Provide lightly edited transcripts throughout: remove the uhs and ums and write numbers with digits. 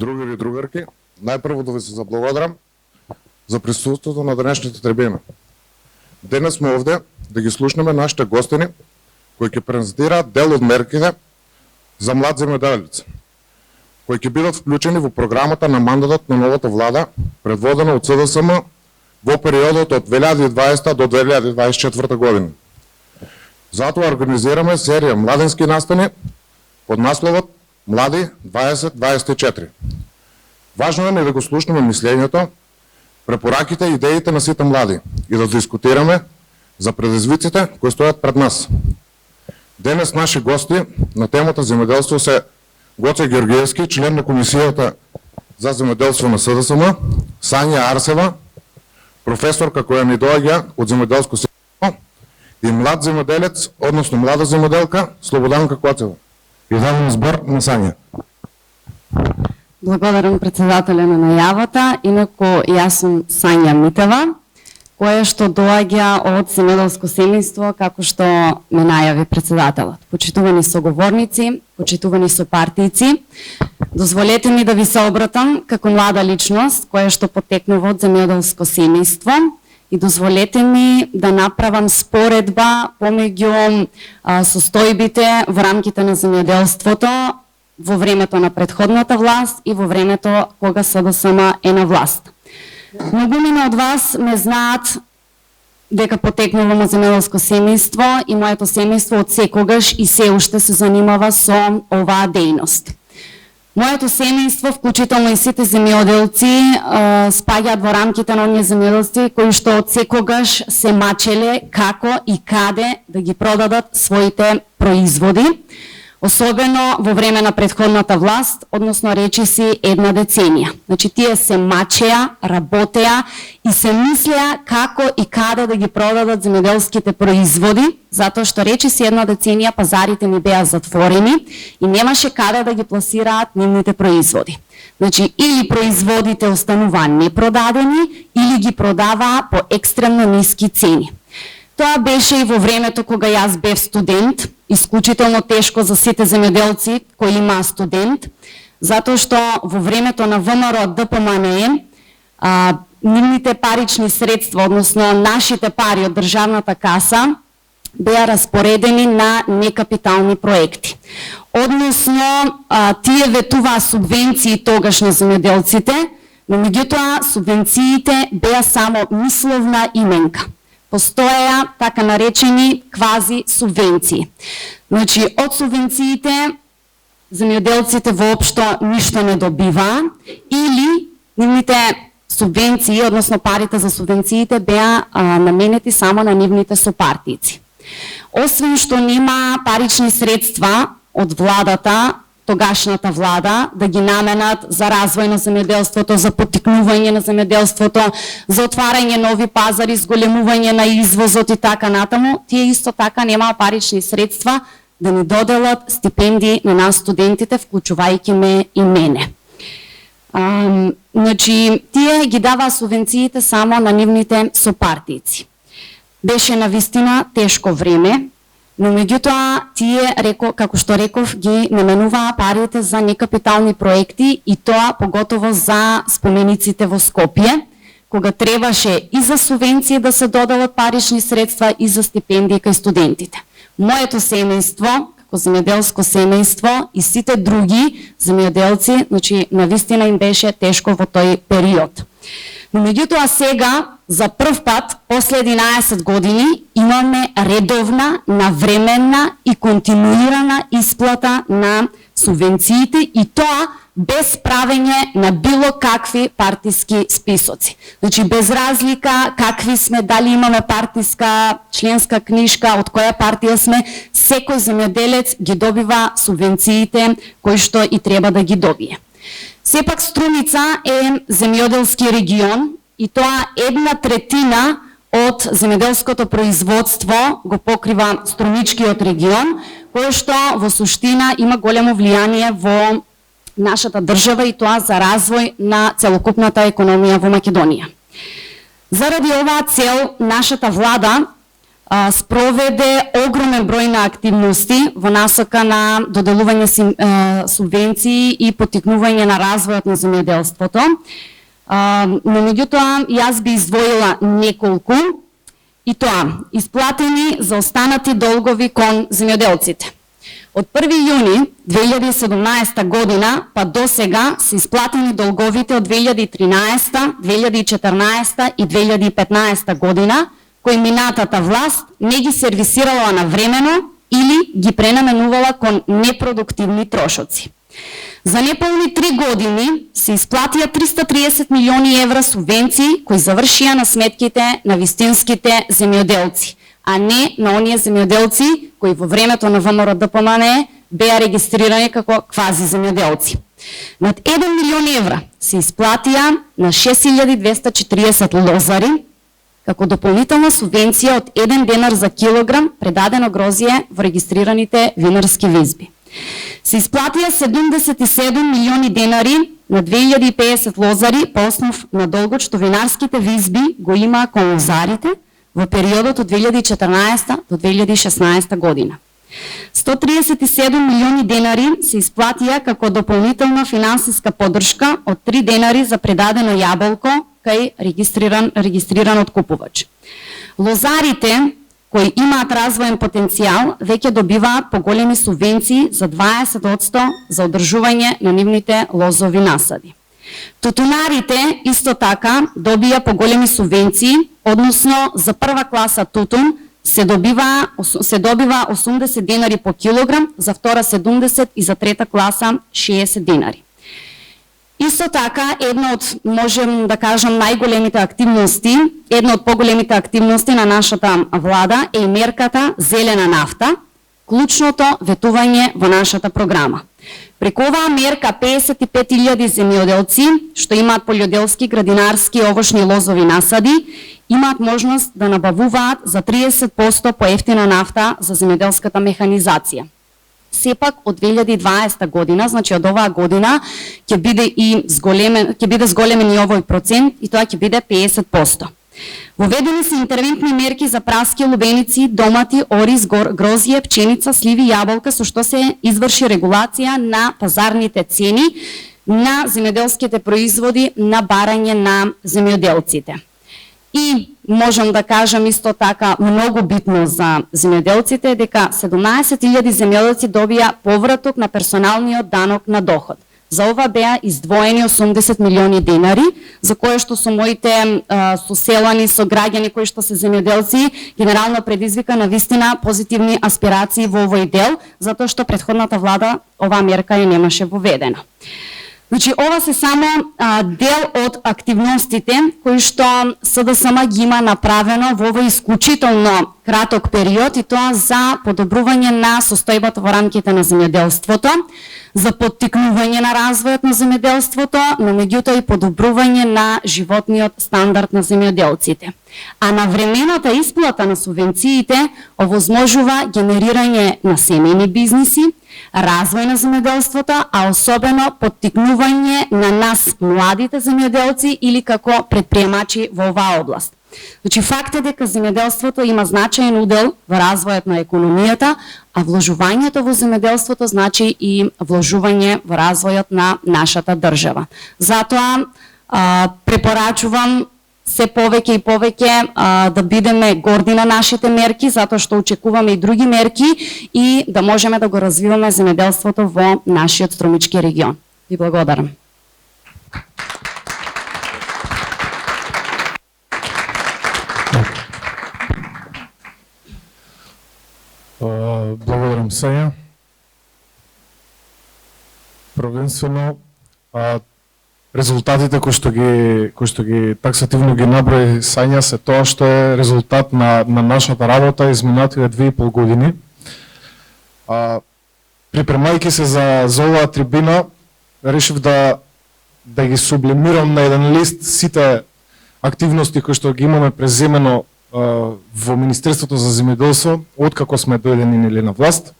Другари и другарки, най-първо да ви се заблагодарам за присъствието на днешната трибина. Денес сме овде да ги слушнеме нашите гостини, кои ќе презентираат дел од мерките за млад земјоделец, кои ќе бидат вклучени во програмата на мандатот на новата влада, предводена од СДСМ во периодот од 2020 до 2024 година. Затоа организираме серија младински настани под насловот Млади 2024. Важно е да го слушнеме мислењето, препораките и идеите на сите млади и да дискутираме за предизвиците кои стојат пред нас. Денес наши гости на темата земјоделство се Гоце Георгиевски, член на Комисијата за земјоделство на СДСМ, Сања Арсева, професорка која ни доаѓа од земјоделско семејство, и млад земјоделец, односно млада земјоделка Слободанка Коцева. И давам збор на Сања. Благодарам председателя на најавата. Инаку јас сум Сања Митева, која што доаѓа од земјоделско семејство, како што ме најави председателот. Почитувани соговорници, почитувани сопартијци, дозволете ми да ви се обратам како млада личност која што потекнува од земјоделско семејство и дозволете ми да направам споредба помеѓу состојбите во рамките на земјоделството во времето на претходната власт и во времето кога СДСМ е на власт. Многумина од вас ме знаат дека потекнувам од земјоделско семејство и моето семејство од секогаш и се уште се занимава со оваа дејност. Моето семејство, вклучително и сите земјоделци, спаѓаат во рамките на оние земјоделци кои што од секогаш се мачеле како и каде да ги продадат своите производи, особено во време на претходната власт, односно речиси една деценија. Значи, тие се мачеа, работеа и се мислеа како и каде да ги продадат земјоделските производи, затоа што речиси една деценија пазарите ни беа затворени и немаше каде да ги пласираат нивните производи. Значи, или производите остануваа непродадени, или ги продаваа по екстремно ниски цени. Тоа беше и во времето кога јас бев студент, исклучително тешко за сите земјоделци кои имаа студент, затоа што во времето на ВМРО ДПМНЕ нивните парични средства, односно нашите пари од државната каса, беа распоредени на некапитални проекти. Односно, тие ветуваа субвенции тогаш на земјоделците, но меѓутоа субвенциите беа само мисловна именка. Постоеа така наречени квази субвенции. Значи, од субвенциите земјоделците воопшто ништо не добиваа или нивните субвенции, односно парите за субвенциите беа наменети само на нивните сопартици. Освен што нема парични средства од владата, тогашната влада, да ги наменат за развој на земјоделството, за поттикнување на земјоделството, за отварање нови пазари, зголемување на извозот и така натаму, тие исто така немаа парични средства да ни доделат стипендии на нас студентите, вклучувајќи ме и мене. Значи, тие ги даваа субвенциите само на нивните сопартици. Беше навистина тешко време, но меѓутоа тие, како што реков, ги наменуваа парите за некапитални проекти и тоа поготово за спомениците во Скопје, кога требаше и за субвенции да се доделат парични средства и за стипендии кај студентите. Моето семејство, како земјоделско семејство и сите други земјоделци, значи навистина им беше тешко во тој период. Но меѓутоа сега, за прв пат, после 11 години, имаме редовна, навременна и континуирана исплата на субвенциите и тоа без правење на било какви партиски списоци. Значи, без разлика какви сме, дали имаме партиска членска книжка, од која партија сме, секој земјоделец ги добива субвенциите кои што и треба да ги добие. Сепак Струмица е земјоделски регион и тоа 1/3 од земјоделското производство го покрива Струмичкиот регион, кој што во суштина има големо влијание во нашата држава и тоа за развој на целокупната економија во Македонија. Заради оваа цел, нашата влада спроведе огромен број на активности во насока на доделување субвенции и поттикнување на развојот на земјоделството. Но меѓутоа, јас би издвоила неколку, и тоа, исплатени за останати долгови кон земјоделците. Од 1 јуни 2017 година па до сега се исплатени долговите од 2013, 2014 и 2015 година, кои минатата власт не ги сервисирала навремено или ги пренаменувала кон непродуктивни трошоци. За неполни 3 години се исплатија 330 милиони евра субвенции кои завршија на сметките на вистинските земјоделци, а не на оние земјоделци кои во времето на ВМРО-ДПМНЕ беа регистрирани како квази земјоделци. Над 1 милион евра се исплатија на 6240 лозари како дополнителна субвенција од 1 денар за килограм предадено грозје во регистрираните винарски визби. Се исплатија 77 милиони денари на 2050 лозари по основ на долгот што винарските визби го имаа кон лозарите во периодот од 2014 до 2016 година. 137 милиони денари се исплатија како дополнителна финансиска поддршка од 3 денари за предадено јаболко кај регистриран откупувач. Лозарите кои имаат развоен потенцијал веќе добиваат поголеми субвенции за 20% за одржување на нивните лозови насади. Тутунарите исто така добија поголеми субвенции, односно за прва класа тутун се добива 80 денари по килограм, за втора 70 и за трета класа 60 денари. Исто така, една од, можем да кажам, најголемите активности, една од поголемите активности на нашата влада е и мерката Зелена нафта, клучното ветување во нашата програма. Преку оваа мерка 55.000 земјоделци, што имаат полјоделски, градинарски, овошни лозови насади, имаат можност да набавуваат за 30% поевтина нафта за земјоделската механизација. Сепак од 2020 година, значи од оваа година, ќе биде зголемен и овој процент и тоа ќе биде 50%. Воведени се интервентни мерки за праски, лубеници, домати, ориз, грозје, пченица, сливи, јаболка, со што се изврши регулација на пазарните цени на земјоделските производи на барање на земјоделците. И можам да кажам исто така многу битно за земјоделците дека 17.000 земјоделци добија повраток на персоналниот данок на доход. За ова беа издвоени 80 милиони денари, за кое што со моите соселани, со граѓани кои што се земјоделци, генерално предизвика на вистина позитивни аспирации во овој дел, затоа што претходната влада оваа мерка ја немаше воведена. Значи, ова се само дел од активностите кои што СДСМ ги има направено во овој исклучително краток период и тоа за подобрување на состојбата во рамките на земјоделството, за поттикнување на развојот на земјоделството, но меѓутоа и подобрување на животниот стандард на земјоделците. А навремената исплата на субвенциите овозможува генерирање на семејни бизниси, развој на земјоделството, а особено поттикнување на нас, младите земјоделци или како предприемачи во оваа област. Значи, факт е дека земјоделството има значаен удел во развојот на економијата, а вложувањето во земјоделството значи и вложување во развојот на нашата држава. Затоа препорачувам се повеќе и повеќе да бидеме горди на нашите мерки, затоа што очекуваме и други мерки и да можеме да го развиваме земјоделството во нашиот Струмички регион. Ви благодарам. Благодарам, Сања. Првенствено, резултатите кои што ги таксативно ги наброи Сања се тоа што е резултат на нашата работа изминативе 2,5 години. Припремајќи се за оваа трибина, решив да ги сублимирам на еден лист сите активности кои што ги имаме преземено во Министерството за земјоделство, откако сме дојдени или на власт.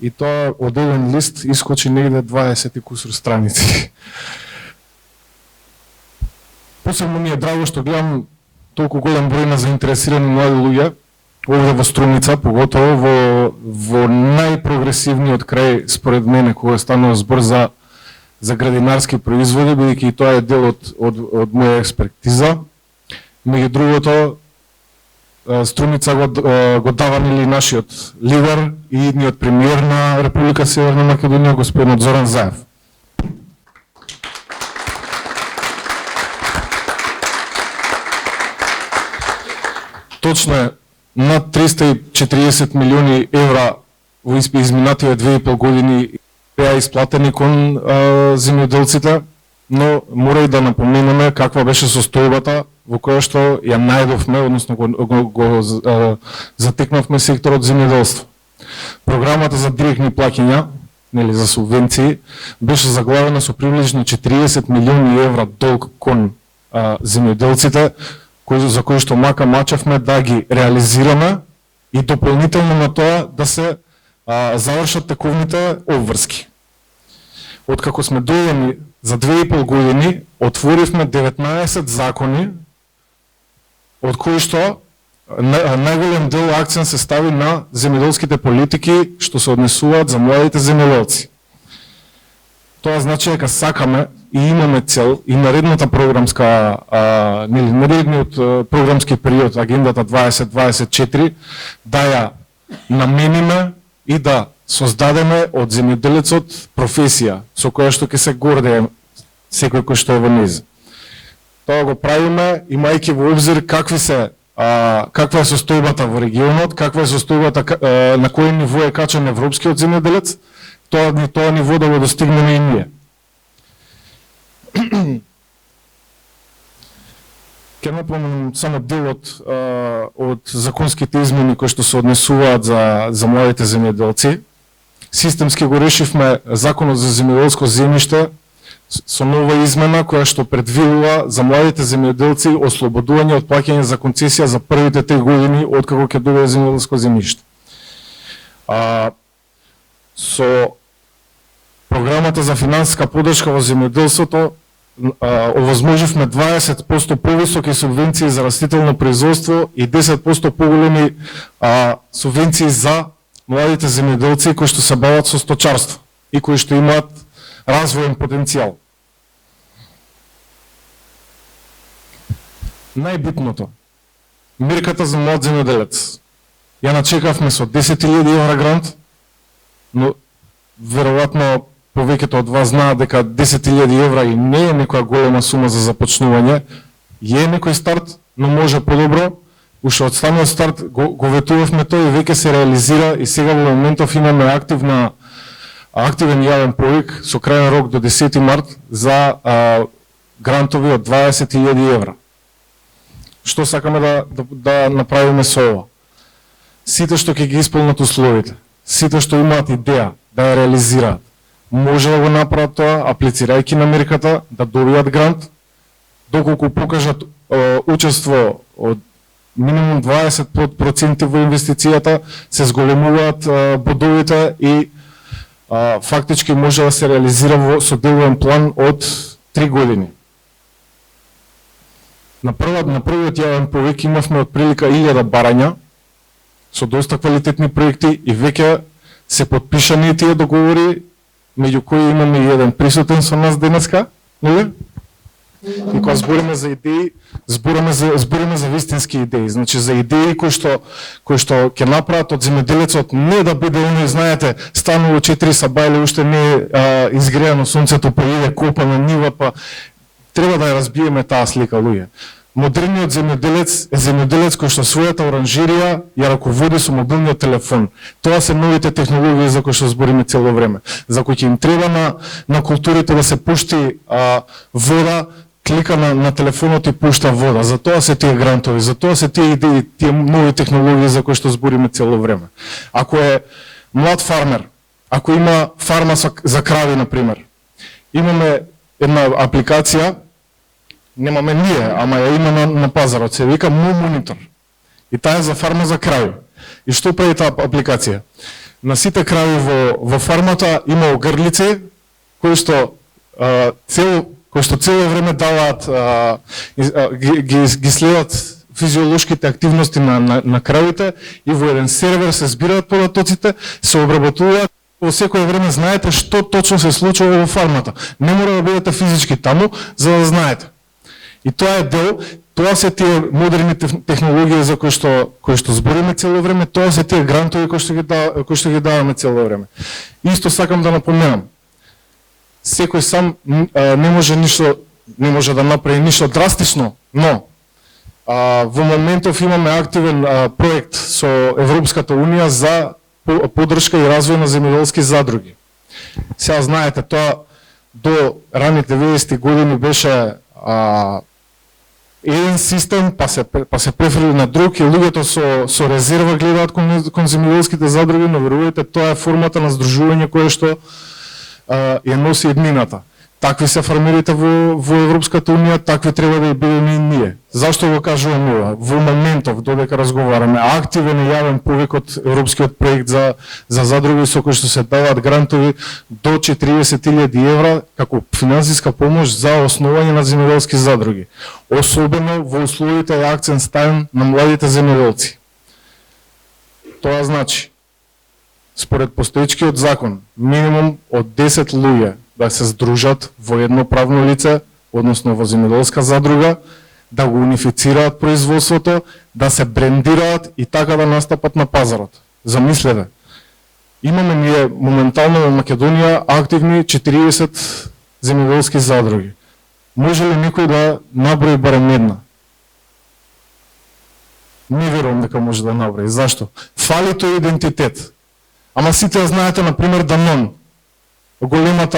И тоа од еден лист искочи негде 20 и кусур страници. Посебно ми е драго што гледам толку голем број на заинтересирани млади луѓе овде во Струмица, поготово во најпрогресивниот крај, според мене, кога станува збор за градинарски производи, бидејќи и тоа е дел од моја експертиза. Меѓу другото, Струмица го дава нели нашиот лидер и идниот премиер на Република Северна Македонија, господин Зоран Заев. Точно е, над 340 милиони евра во изминативе 2,5 години беа исплатени кон земјоделците, но мора и да напоменеме каква беше состојбата во која што ја најдовме, односно го затекнавме секторот земјоделство. Програмата за директни плаќања, нели за субвенции, беше заглавена со приближно 40 милиони евра долг кон земјоделците, за кои што мачавме да ги реализираме и дополнително на тоа да се завршат тековните обврски. Откако сме дојдени за 2,5 години, отворивме 19 закони, од кои што најголем дел акцент се стави на земјоделските политики што се однесуваат за младите земјоделци. Тоа значи дека сакаме и имаме цел и наредната програмска, наредниот програмски период, агендата 2024, да ја намениме и да создадеме од земјоделецот професија со која што ќе се гордее секој кој што е во низ. Тоа го правиме имајќи во обзир каква е состојбата во регионот, каква е состојбата, на кој ниво е качен европскиот земјоделец, тоа ниво да го достигнеме и ние. Ке напоменам само дел од законските измени кои што се однесуваат за младите земјоделци. Системски го решивме Законот за земјоделско земјиште со нова измена која што предвидува за младите земјоделци ослободување од плаќање за концесија за првите 3 години откако ќе добие земјоделско земјиште. Со програмата за финансиска поддршка во земјоделството овозможивме 20% повисоки субвенции за растително производство и 10% поголеми субвенции за младите земјоделци кои што се бават со сточарство и кои што имаат развоен потенцијал. Најбитното, мерката за млад земјоделец. Ја начекавме со 10.000 евра грант, но веројатно повеќето од вас знаат дека 10.000 евра и не е некоја голема сума за започнување, е некој старт, но може подобро. Уште од самиот старт го ветувавме тоа и веќе се реализира и сега во моментов имаме активен јавен повик со крајен рок до 10 март за грантови од 20.000 евра. Што сакаме да направиме со ова? Сите што ќе ги исполнат условите, сите што имаат идеја да ја реализираат, може да го направат тоа, аплицирајќи на мерката, да добијат грант, доколку покажат учество од минимум 20% во инвестицијата, се зголемуваат бодовите и фактички може да се реализира со деловен план од 3 години. На првиот јавен повик имавме отприлика 1000 барања со доста квалитетни проекти и веќе се потпишани тие договори, меѓу кои имаме и еден присутен со нас денеска, нели? И кога збориме за идеи, збориме за вистински идеи, значи за идеи кои што ќе направат од земјоделецот не да биде оној, знаете, станува 4 сабајле, уште не е изгреано сонцето, па иде копа на нива, па треба да ја разбиеме таа слика, луѓе. Модерниот земјоделец е земјоделец кој што својата оранжерија ја раководи со мобилниот телефон. Тоа се новите технологии за кои што збориме цело време. За кои ќе им треба на културите да се пушти вода, клика на телефонот и пушта вода. За тоа се тие грантови, за тоа се тие идеи, тие нови технологии за кои што збориме цело време. Ако е млад фармер, ако има фарма за крави, например, имаме една апликација, немаме ние, ама ја има на пазарот, се вика Монитор. И таа е за фарма за крави. И што прави таа апликација? На сите крави во фармата има огрлици кои што цело време даваат, ги следат физиолошките активности на кравите и во еден сервер се збираат податоците, се обработуваат. Во секое време знаете што точно се случува во фармата. Не мора да бидете физички таму за да знаете. И тоа е дел, тоа се тие модерни технологии за кои што збориме цело време, тоа се тие грантови кои што ги даваме цело време. Исто сакам да напоменам. Секој сам не може да направи ништо драстично, но во моментов имаме активен проект со Европската унија за поддршка и развој на земјоделски задруги. Сега знаете, тоа до раните 90-ти години беше еден систем, па се префрли на друг и луѓето со резерва гледаат кон земјоделските задруги, но верувате, тоа е формата на здружување кое што ја носи еднината. Такви се фармерите во Европската унија, такви треба да бидеме и ние. Зашто го кажувам ова? Во моментов, додека разговараме, активен и јавен повик од Европскиот проект за задруги со кои што се даваат грантови до 40.000 евра како финансиска помош за основање на земјоделски задруги. Особено во условите е акцент ставен на младите земјоделци. Тоа значи, според постоечкиот закон, минимум од 10 луѓе да се здружат во едно правно лице, односно во земјоделска задруга, да го унифицираат производството, да се брендираат и така да настапат на пазарот. Замислете, имаме ние моментално во Македонија активни 40 земјоделски задруги. Може ли некој да наброи барем една? Не верувам дека може да наброи. Зашто? Фали тој идентитет. Ама сите знаете, например, Данон, големиот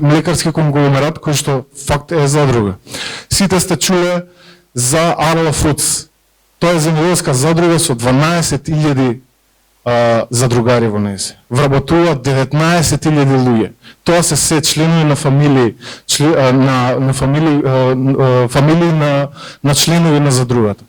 млекарски конгломерат кој што факт е задруга. Сите сте чуле за Арла Фудс. Тоа е земјоделска задруга со 12.000 задругари во нејзе. Вработуваат 19.000 луѓе. Тоа се членови на фамилии, фамилии на членови на задругата.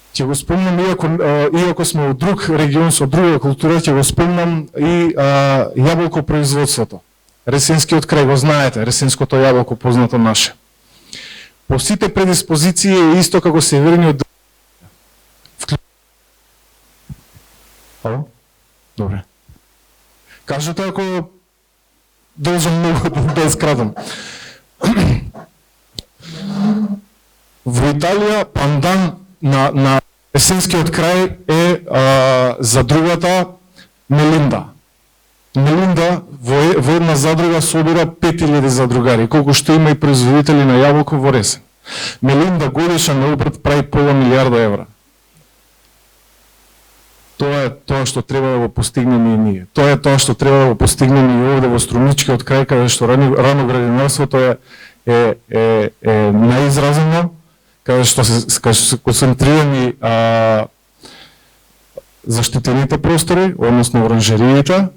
Ќе го спомнам, иако сме во друг регион со друга култура, ќе го спомнам и јаболко производството. Ресенскиот крај, го знаете, ресенското јаболко познато наше. По сите предиспозиции е исто како северниот. Ало? Добре. Кажете ако должам многу да скратам. Во Италија пандан на Ресенскиот крај е задругата Мелинда. Мелинда во една задруга собира 5000 задругари, колку што има и производители на јаболко во Ресен. Мелинда годишен обрт прави пола милиарда евра. Тоа е тоа што треба да го постигнеме и ние. Тоа е тоа што треба да го постигнеме и овде во Струмничкиот крај, каде што рано градинарството е наизразено, каде што се концентрирани заштитените простори, односно оранжериите,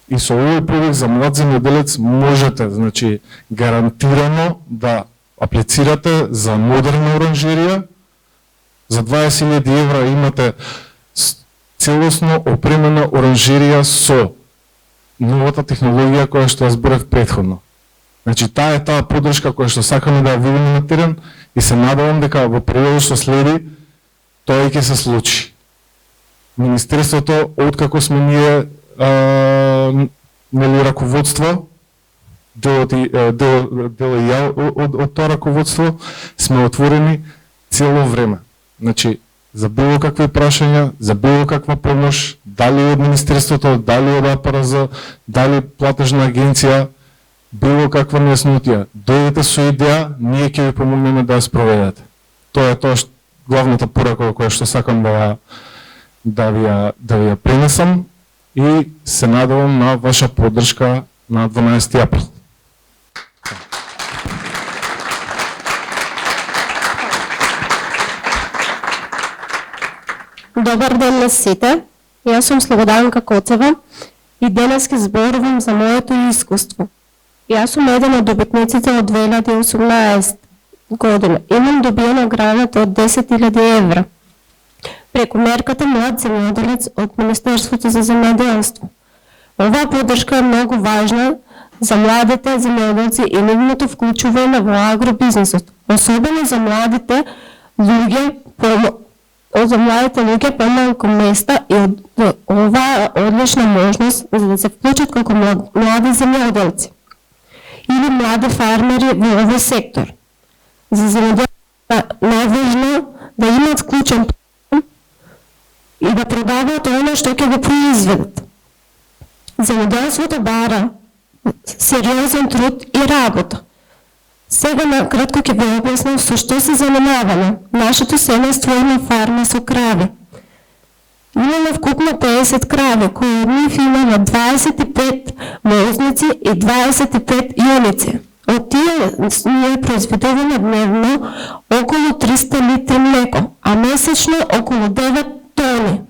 и со овој проект за млад земјоделец можете, значи, гарантирано да аплицирате за модерна оранжерија. За 20.000 евра имате целосно опремена оранжерија со новата технологија која што ја зборев претходно. Значи, таа е таа поддршка која што сакаме да ја видиме на терен и се надевам дека во периодот што следи тоа ќе се случи. Министерството, откако сме ние раководство, дел и ја од тоа раководство, сме отворени цело време. Значи, за било какви прашања, за било каква помош, дали од Министерството, дали од АПРЗ, дали платежна агенција, било каква нејаснотија, дојдете со идеја, ние ќе ви помогнеме да ја спроведете. Тоа е тоа главната порака која што сакам да ви ја пренесам и се надевам на ваша поддршка на 12 април. Добар ден на сите. Јас сум Слободанка Коцева и денес ќе зборувам за моето искуство. Јас сум еден од добитниците од 2018 година. Имам добиена граната од 10.000 евра преку мерката Млад земјоделец од Министерството за земјоделство. Оваа поддршка е многу важна за младите земјоделци и нивното вклучување во агробизнисот, особено за младите луѓе помалку места и ова е одлична можност за да се вклучат како млади земјоделци или млади фармери во овој сектор. За земјоделците е најважно да имат вклучен и да продаваат оно што ќе го произведат. Земјоделството бара сериозен труд и работа. Сега накратко ќе ви објаснам со што се занимаваме. Нашето семејство има фарма со крави. Имаме вкупно 50 крави, кои од нив имаме 25 мозници и 25 јуници. Од тие ние произведуваме дневно околу 300 литри млеко, а месечно околу 9 тони.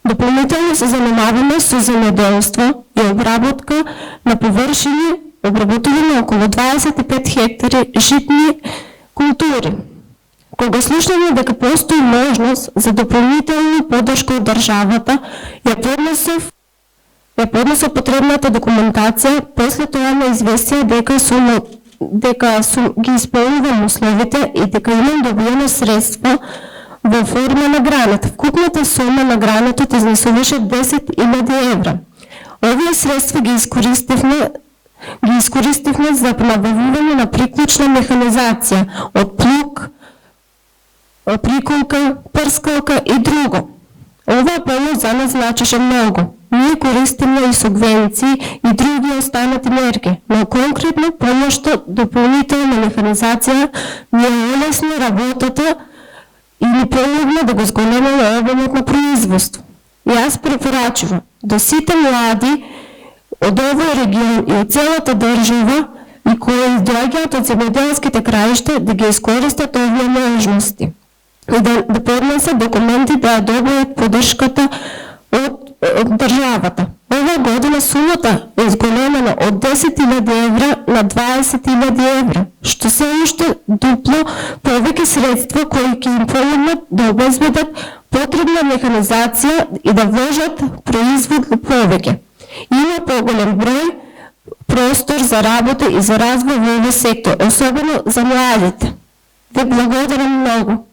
Дополнително се занимаваме со земјоделство и обработка на површини, обработуваме околу 25 хектари житни култури. Кога слушнаме дека постои можност за дополнителна поддршка од државата, ја поднесов потребната документација, после тоа ме известија дека ги исполнувам условите и дека имам добиено средства во форма на гранат. Вкупната сума на гранатот изнесуваше 10.000 евра. Овие средства ги искористивме за набавување на приклучна механизација од плуг, приколка, прскалка и друго. Оваа помош за нас значеше многу. Ние користиме и субвенции и други останати мерки, но конкретно помошта дополнителна механизација ни олесни работата и ни помогна да го зголемиме обемот на производство. И јас препорачувам до сите млади од овој регион и од целата држава и кои доаѓаат од земјоделските краишта да ги искористат овие можности и да поднесат документи да ја добијат поддршката од државата. Ова година сумата е зголемена од 10.000 евра на 20.000 евра, што се уште дупло повеќе средства кои ќе им помогнат да обезбедат потребна механизација и да вложат производ повеќе. Има поголем број простор за работа и за развој во овој сектор, особено за младите. Ви благодарам многу.